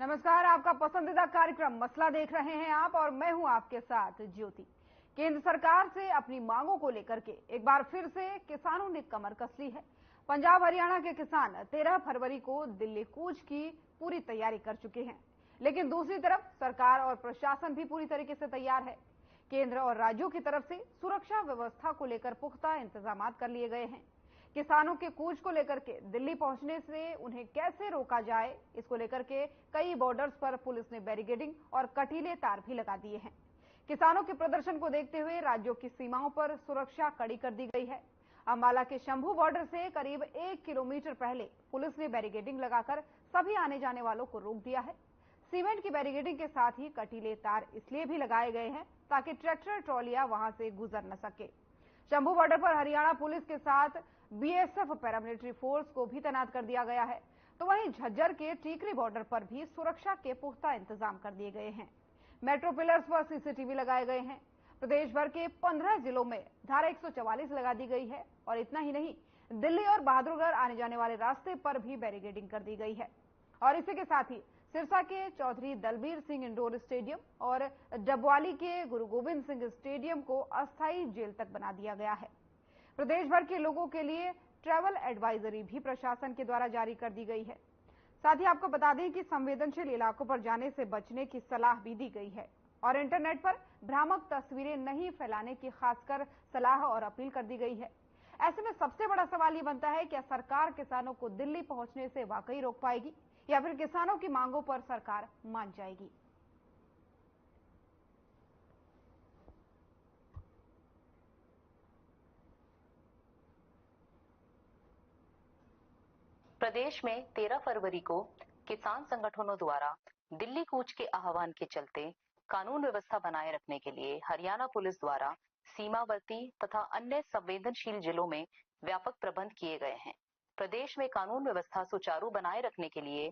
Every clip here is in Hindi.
नमस्कार, आपका पसंदीदा कार्यक्रम मसला देख रहे हैं आप और मैं हूं आपके साथ ज्योति। केंद्र सरकार से अपनी मांगों को लेकर के एक बार फिर से किसानों ने कमर कस ली है। पंजाब हरियाणा के किसान 13 फरवरी को दिल्ली कूच की पूरी तैयारी कर चुके हैं, लेकिन दूसरी तरफ सरकार और प्रशासन भी पूरी तरीके से तैयार है। केंद्र और राज्यों की तरफ से सुरक्षा व्यवस्था को लेकर पुख्ता इंतजाम कर लिए गए हैं। किसानों के कूच को लेकर के दिल्ली पहुंचने से उन्हें कैसे रोका जाए, इसको लेकर के कई बॉर्डर्स पर पुलिस ने बैरिकेडिंग और कटीले तार भी लगा दिए हैं। किसानों के प्रदर्शन को देखते हुए राज्यों की सीमाओं पर सुरक्षा कड़ी कर दी गई है। अंबाला के शंभू बॉर्डर से करीब 1 किलोमीटर पहले पुलिस ने बैरिकेडिंग लगाकर सभी आने जाने वालों को रोक दिया है। सीमेंट की बैरिकेडिंग के साथ ही कटीले तार इसलिए भी लगाए गए हैं ताकि ट्रैक्टर ट्रॉलियां वहां से गुजर न सके। शंभू बॉर्डर पर हरियाणा पुलिस के साथ बीएसएफ पैरामिलिट्री फोर्स को भी तैनात कर दिया गया है, तो वहीं झज्जर के टीकरी बॉर्डर पर भी सुरक्षा के पुख्ता इंतजाम कर दिए गए हैं। मेट्रो पिलर्स पर सीसीटीवी लगाए गए हैं। प्रदेश भर के 15 जिलों में धारा 144 लगा दी गई है और इतना ही नहीं, दिल्ली और बहादुरगढ़ आने जाने वाले रास्ते पर भी बैरिकेडिंग कर दी गई है। और इसी के साथ ही सिरसा के चौधरी दलबीर सिंह इंडोर स्टेडियम और डबवाली के गुरु गोविंद सिंह स्टेडियम को अस्थायी जेल तक बना दिया गया है। प्रदेश भर के लोगों के लिए ट्रैवल एडवाइजरी भी प्रशासन के द्वारा जारी कर दी गई है। साथ ही आपको बता दें कि संवेदनशील इलाकों पर जाने से बचने की सलाह भी दी गई है और इंटरनेट पर भ्रामक तस्वीरें नहीं फैलाने की खासकर सलाह और अपील कर दी गई है। ऐसे में सबसे बड़ा सवाल ये बनता है, क्या सरकार किसानों को दिल्ली पहुंचने से वाकई रोक पाएगी या फिर किसानों की मांगों पर सरकार मान जाएगी? प्रदेश में 13 फरवरी को किसान संगठनों द्वारा दिल्ली कूच के आह्वान के चलते कानून व्यवस्था बनाए रखने के लिए हरियाणा पुलिस द्वारा सीमावर्ती तथा अन्य संवेदनशील जिलों में व्यापक प्रबंध किए गए हैं। प्रदेश में कानून व्यवस्था सुचारू बनाए रखने के लिए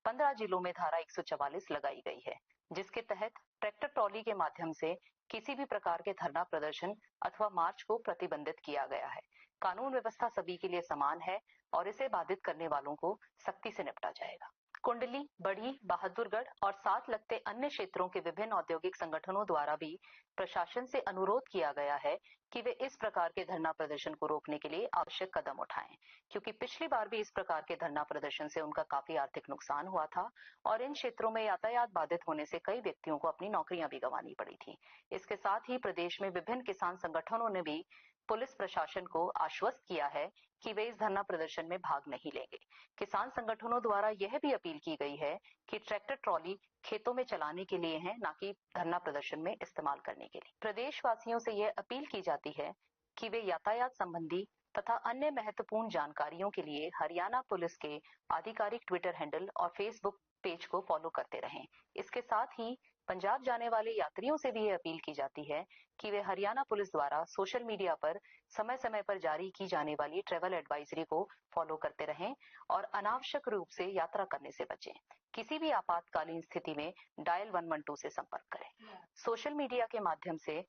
15 जिलों में धारा 144 लगाई गई है, जिसके तहत ट्रैक्टर ट्रॉली के माध्यम से किसी भी प्रकार के धरना प्रदर्शन अथवा मार्च को प्रतिबंधित किया गया है। कानून व्यवस्था सभी के लिए समान है और इसे बाधित करने वालों को सख्ती से निपटा जाएगा। कुंडली, बड़ी, बहादुरगढ़ और साथ लगते अन्य क्षेत्रों के विभिन्न औद्योगिक संगठनों द्वारा भी प्रशासन से अनुरोध किया गया है कि वे इस प्रकार के धरना प्रदर्शन को रोकने के लिए आवश्यक कदम उठाएं, क्योंकि पिछली बार भी इस प्रकार के धरना प्रदर्शन से उनका काफी आर्थिक नुकसान हुआ था और इन क्षेत्रों में यातायात बाधित होने से कई व्यक्तियों को अपनी नौकरियां भी गंवानी पड़ी थी। इसके साथ ही प्रदेश में विभिन्न किसान संगठनों ने भी पुलिस प्रशासन को आश्वस्त किया है कि वे इस धरना प्रदर्शन में भाग नहीं लेंगे। किसान संगठनों द्वारा यह भी अपील की गई है कि ट्रैक्टर ट्रॉली खेतों में चलाने के लिए है, न कि धरना प्रदर्शन में इस्तेमाल करने के लिए। प्रदेशवासियों से यह अपील की जाती है कि वे यातायात संबंधी तथा अन्य महत्वपूर्ण जानकारियों के लिए हरियाणा पुलिस के आधिकारिक ट्विटर हैंडल और फेसबुक पेज को फॉलो करते रहें। इसके साथ ही पंजाब जाने वाले यात्रियों से भी यह अपील की जाती है कि वे हरियाणा पुलिस द्वारा सोशल मीडिया पर समय समय पर जारी की जाने वाली ट्रैवल एडवाइजरी को फॉलो करते रहें और अनावश्यक रूप से यात्रा करने से बचें। किसी भी आपातकालीन स्थिति में डायल 112 से संपर्क करें। सोशल मीडिया के माध्यम से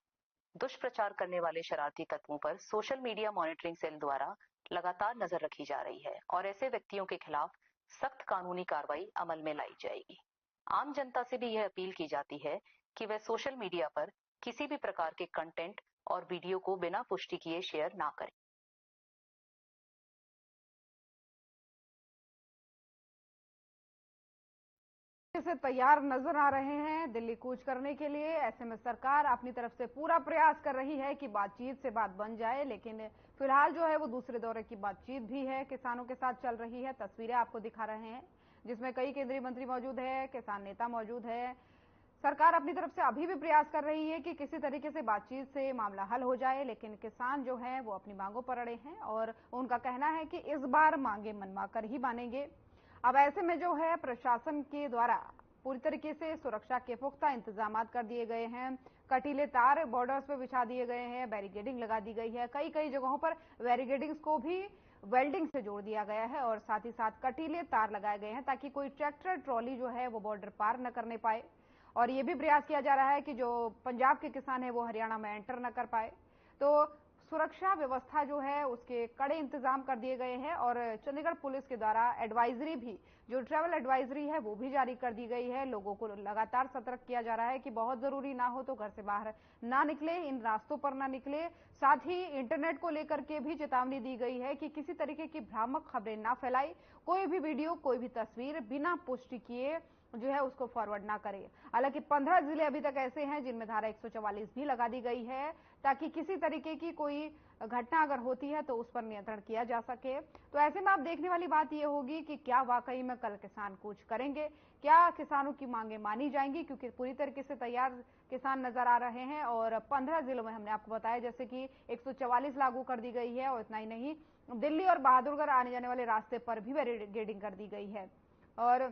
दुष्प्रचार करने वाले शरारती तत्वों पर सोशल मीडिया मॉनिटरिंग सेल द्वारा लगातार नजर रखी जा रही है और ऐसे व्यक्तियों के खिलाफ सख्त कानूनी कार्रवाई अमल में लाई जाएगी। आम जनता से भी यह अपील की जाती है कि वह सोशल मीडिया पर किसी भी प्रकार के कंटेंट और वीडियो को बिना पुष्टि किए शेयर ना करें। से तैयार नजर आ रहे हैं दिल्ली कूच करने के लिए। ऐसे में सरकार अपनी तरफ से पूरा प्रयास कर रही है कि बातचीत से बात बन जाए, लेकिन फिलहाल जो है वो दूसरे दौरे की बातचीत भी है, किसानों के साथ चल रही है। तस्वीरें आपको दिखा रहे हैं जिसमें कई केंद्रीय मंत्री मौजूद है, किसान नेता मौजूद है। सरकार अपनी तरफ से अभी भी प्रयास कर रही है कि किसी तरीके से बातचीत से मामला हल हो जाए, लेकिन किसान जो है वो अपनी मांगों पर अड़े हैं और उनका कहना है कि इस बार मांगे मनवा कर ही मानेंगे। अब ऐसे में जो है प्रशासन के द्वारा पूरी तरीके से सुरक्षा के पुख्ता इंतजाम कर दिए गए हैं। कटीले तार बॉर्डर्स पे बिछा दिए गए हैं, बैरिकेडिंग लगा दी गई है। कई कई जगहों पर बैरिकेडिंग्स को भी वेल्डिंग से जोड़ दिया गया है और साथ ही साथ कटीले तार लगाए गए हैं ताकि कोई ट्रैक्टर ट्रॉली जो है वो बॉर्डर पार न करने पाए। और ये भी प्रयास किया जा रहा है कि जो पंजाब के किसान है वो हरियाणा में एंटर न कर पाए। तो सुरक्षा व्यवस्था जो है उसके कड़े इंतजाम कर दिए गए हैं और चंडीगढ़ पुलिस के द्वारा एडवाइजरी भी, जो ट्रैवल एडवाइजरी है वो भी जारी कर दी गई है। लोगों को लगातार सतर्क किया जा रहा है कि बहुत जरूरी ना हो तो घर से बाहर ना निकले, इन रास्तों पर ना निकले। साथ ही इंटरनेट को लेकर के भी चेतावनी दी गई है कि किसी तरीके की भ्रामक खबरें ना फैलाई, कोई भी वीडियो, कोई भी तस्वीर बिना पुष्टि किए जो है उसको फॉरवर्ड ना करे। हालांकि 15 जिले अभी तक ऐसे हैं जिनमें धारा 144 भी लगा दी गई है ताकि किसी तरीके की कोई घटना अगर होती है तो उस पर नियंत्रण किया जा सके। तो ऐसे में आप देखने वाली बात यह होगी कि क्या वाकई में कल किसान कूच करेंगे, क्या किसानों की मांगे मानी जाएंगी, क्योंकि पूरी तरीके से तैयार किसान नजर आ रहे हैं। और 15 जिलों में हमने आपको बताया जैसे कि 144 लागू कर दी गई है और इतना ही नहीं, दिल्ली और बहादुरगढ़ आने जाने वाले रास्ते पर भी बैरिकेडिंग कर दी गई है। और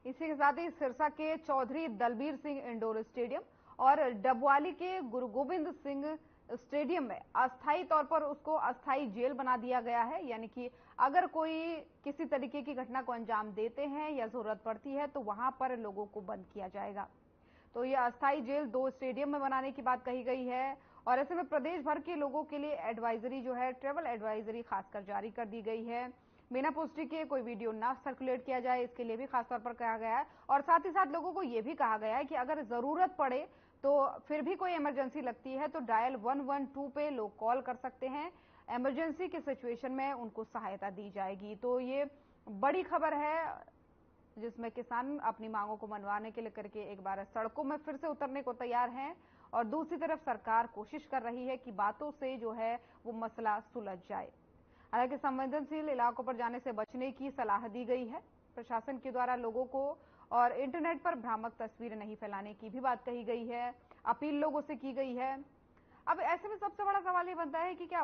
इसी के साथ ही सिरसा के चौधरी दलबीर सिंह इंडोर स्टेडियम और डबवाली के गुरु गोविंद सिंह स्टेडियम में अस्थायी तौर पर उसको अस्थायी जेल बना दिया गया है, यानी कि अगर कोई किसी तरीके की घटना को अंजाम देते हैं या जरूरत पड़ती है तो वहां पर लोगों को बंद किया जाएगा। तो ये अस्थायी जेल 2 स्टेडियम में बनाने की बात कही गई है। और ऐसे में प्रदेश भर के लोगों के लिए एडवाइजरी जो है, ट्रेवल एडवाइजरी खासकर जारी कर दी गई है। बिना पुष्टि के कोई वीडियो ना सर्कुलेट किया जाए, इसके लिए भी खासतौर पर कहा गया है। और साथ ही साथ लोगों को यह भी कहा गया है कि अगर जरूरत पड़े तो फिर भी कोई इमरजेंसी लगती है तो डायल 112 पे लोग कॉल कर सकते हैं, इमरजेंसी के सिचुएशन में उनको सहायता दी जाएगी। तो ये बड़ी खबर है जिसमें किसान अपनी मांगों को मनवाने के लिए करके एक बार सड़कों में फिर से उतरने को तैयार हैं और दूसरी तरफ सरकार कोशिश कर रही है कि बातों से जो है वो मसला सुलझ जाए। हालांकि संवेदनशील इलाकों पर जाने से बचने की सलाह दी गई है प्रशासन के द्वारा लोगों को, और इंटरनेट पर भ्रामक तस्वीरें नहीं फैलाने की भी बात कही गई है, अपील लोगों से की गई है। अब ऐसे में सबसे बड़ा सवाल ये बनता है कि क्या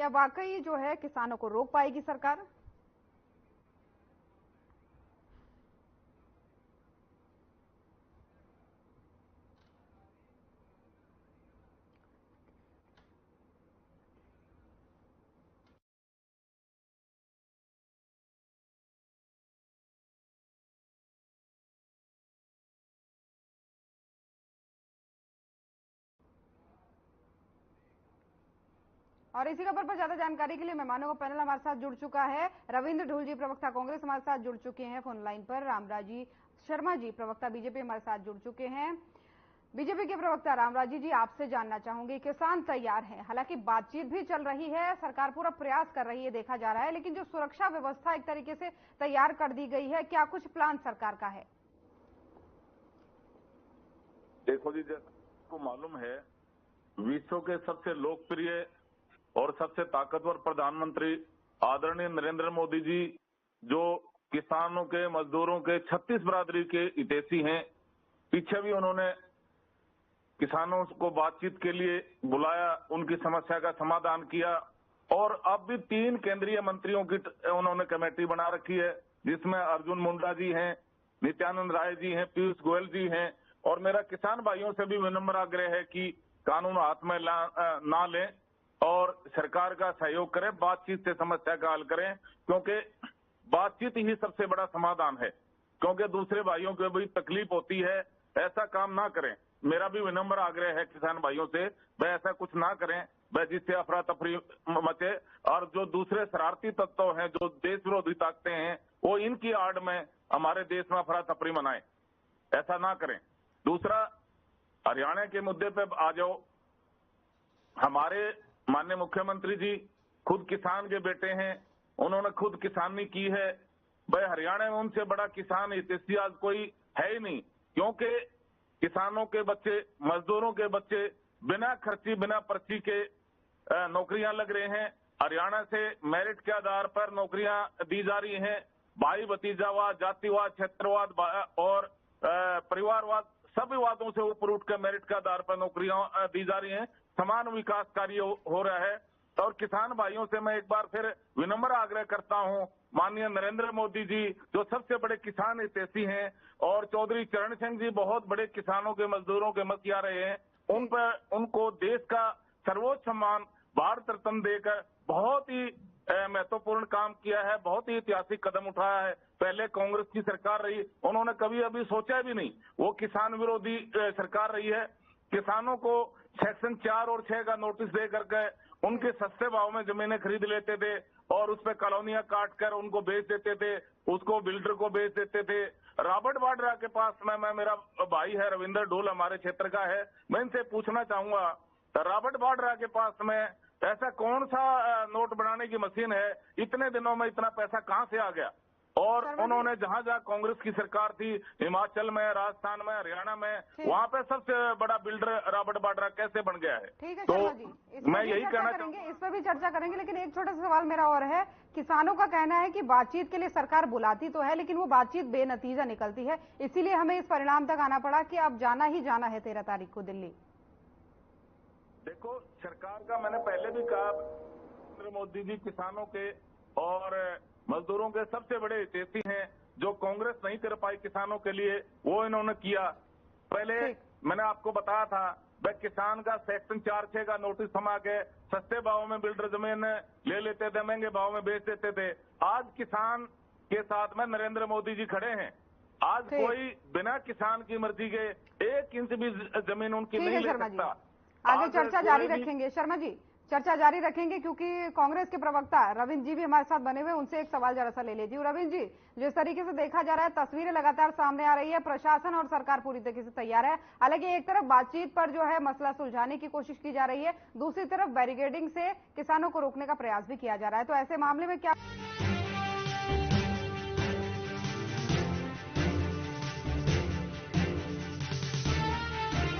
वाकई जो है किसानों को रोक पाएगी सरकार? और इसी खबर पर ज्यादा जानकारी के लिए मेहमानों का पैनल हमारे साथ जुड़ चुका है। रविंद्र ढूल जी प्रवक्ता कांग्रेस हमारे साथ जुड़ चुके हैं फोन लाइन पर। रामराजी शर्मा जी प्रवक्ता बीजेपी हमारे साथ जुड़ चुके हैं। बीजेपी के प्रवक्ता रामराजी जी, आपसे जानना चाहूंगी, किसान तैयार हैं, हालांकि बातचीत भी चल रही है, सरकार पूरा प्रयास कर रही है देखा जा रहा है, लेकिन जो सुरक्षा व्यवस्था एक तरीके से तैयार कर दी गई है, क्या कुछ प्लान सरकार का है? देखो जी, जैसा आपको मालूम है, विश्व के सबसे लोकप्रिय और सबसे ताकतवर प्रधानमंत्री आदरणीय नरेंद्र मोदी जी, जो किसानों के, मजदूरों के, 36 बरादरी के हितैषी हैं, पीछे भी उन्होंने किसानों को बातचीत के लिए बुलाया, उनकी समस्या का समाधान किया। और अब भी 3 केंद्रीय मंत्रियों की उन्होंने कमेटी बना रखी है, जिसमें अर्जुन मुंडा जी हैं, नित्यानंद राय जी हैं, पीयूष गोयल जी हैं। और मेरा किसान भाइयों से भी विनम्र आग्रह है कि कानून हाथ में ना लें और सरकार का सहयोग करें, बातचीत से समस्या का हल करें, क्योंकि बातचीत ही सबसे बड़ा समाधान है। क्योंकि दूसरे भाइयों को भी तकलीफ होती है, ऐसा काम ना करें। मेरा भी विनम्र आग्रह है किसान भाइयों से, वह ऐसा कुछ ना करें वह जिससे अफरा तफरी मचे। और जो दूसरे शरारती तत्व हैं, जो देश विरोधी ताकतें हैं, वो इनकी आड़ में हमारे देश में अफरा तफरी मनाएं, ऐसा ना करें। दूसरा, हरियाणा के मुद्दे पे आ जाओ। हमारे माननीय मुख्यमंत्री जी खुद किसान के बेटे हैं, उन्होंने खुद किसानी की है। भाई, हरियाणा में उनसे बड़ा किसान हितैषी आज कोई है ही नहीं, क्योंकि किसानों के बच्चे, मजदूरों के बच्चे बिना खर्ची, बिना पर्ची के नौकरियां लग रहे हैं। हरियाणा से मेरिट के आधार पर नौकरियां दी जा रही हैं। भाई भतीजावाद, जातिवाद, क्षेत्रवाद और परिवारवाद, सभी वादों से ऊपर उठकर मेरिट के आधार पर नौकरियां दी जा रही हैं। समान विकास कार्य हो रहा है। और किसान भाइयों से मैं एक बार फिर विनम्र आग्रह करता हूं, माननीय नरेंद्र मोदी जी जो सबसे बड़े किसान हितैषी हैं, और चौधरी चरण सिंह जी बहुत बड़े किसानों के, मजदूरों के मसीहा रहे हैं, उन पर उनको देश का सर्वोच्च सम्मान भारत रत्न देकर बहुत ही महत्वपूर्ण काम किया है, बहुत ही ऐतिहासिक कदम उठाया है। पहले कांग्रेस की सरकार रही, उन्होंने कभी अभी सोचा भी नहीं, वो किसान विरोधी सरकार रही है। किसानों को सेक्शन 4 और 6 का नोटिस दे करके उनके सस्ते भाव में जमीनें खरीद लेते थे और उस पे कॉलोनियां काट कर उनको बेच देते थे, उसको बिल्डर को बेच देते थे। रॉबर्ट वाड्रा के पास मैं मेरा भाई है रविंदर ढोल हमारे क्षेत्र का है, मैं इनसे पूछना चाहूंगा रॉबर्ट वाड्रा के पास में ऐसा कौन सा नोट बनाने की मशीन है, इतने दिनों में इतना पैसा कहां से आ गया? और उन्होंने जहां जहां कांग्रेस की सरकार थी, हिमाचल में, राजस्थान में, हरियाणा में, वहां पे सबसे बड़ा बिल्डर रॉबर्ट वाड्रा कैसे बन गया है? ठीक है तो शर्मा जी, मैं यही कहना चाहूंगा, इस पर भी चर्चा करेंगे, लेकिन एक छोटा सा सवाल मेरा और है। किसानों का कहना है कि बातचीत के लिए सरकार बुलाती तो है, लेकिन वो बातचीत बेनतीजा निकलती है, इसीलिए हमें इस परिणाम तक आना पड़ा कि अब जाना ही जाना है 13 तारीख को दिल्ली। देखो, सरकार का मैंने पहले भी कहा, नरेंद्र मोदी जी किसानों के और मजदूरों के सबसे बड़े हितैषी हैं। जो कांग्रेस नहीं कर पाई किसानों के लिए, वो इन्होंने किया। पहले मैंने आपको बताया था, वह किसान का सेक्शन 4-6 का नोटिस थमा के सस्ते भाव में बिल्डर जमीन ले लेते थे, महंगे भाव में बेच देते थे। आज किसान के साथ में नरेंद्र मोदी जी खड़े हैं। आज कोई बिना किसान की मर्जी के 1 इंच भी जमीन उनकी नहीं ले सकता। आगे चर्चा जारी रखेंगे शर्मा जी, चर्चा जारी रखेंगे, क्योंकि कांग्रेस के प्रवक्ता रविंद्र जी भी हमारे साथ बने हुए, उनसे एक सवाल जरा सा ले लीजिए। रविंद्र जी, जिस तरीके से देखा जा रहा है, तस्वीरें लगातार सामने आ रही है, प्रशासन और सरकार पूरी तरीके से तैयार है। हालांकि एक तरफ बातचीत पर जो है मसला सुलझाने की कोशिश की जा रही है, दूसरी तरफ बैरिकेडिंग से किसानों को रोकने का प्रयास भी किया जा रहा है। तो ऐसे मामले में क्या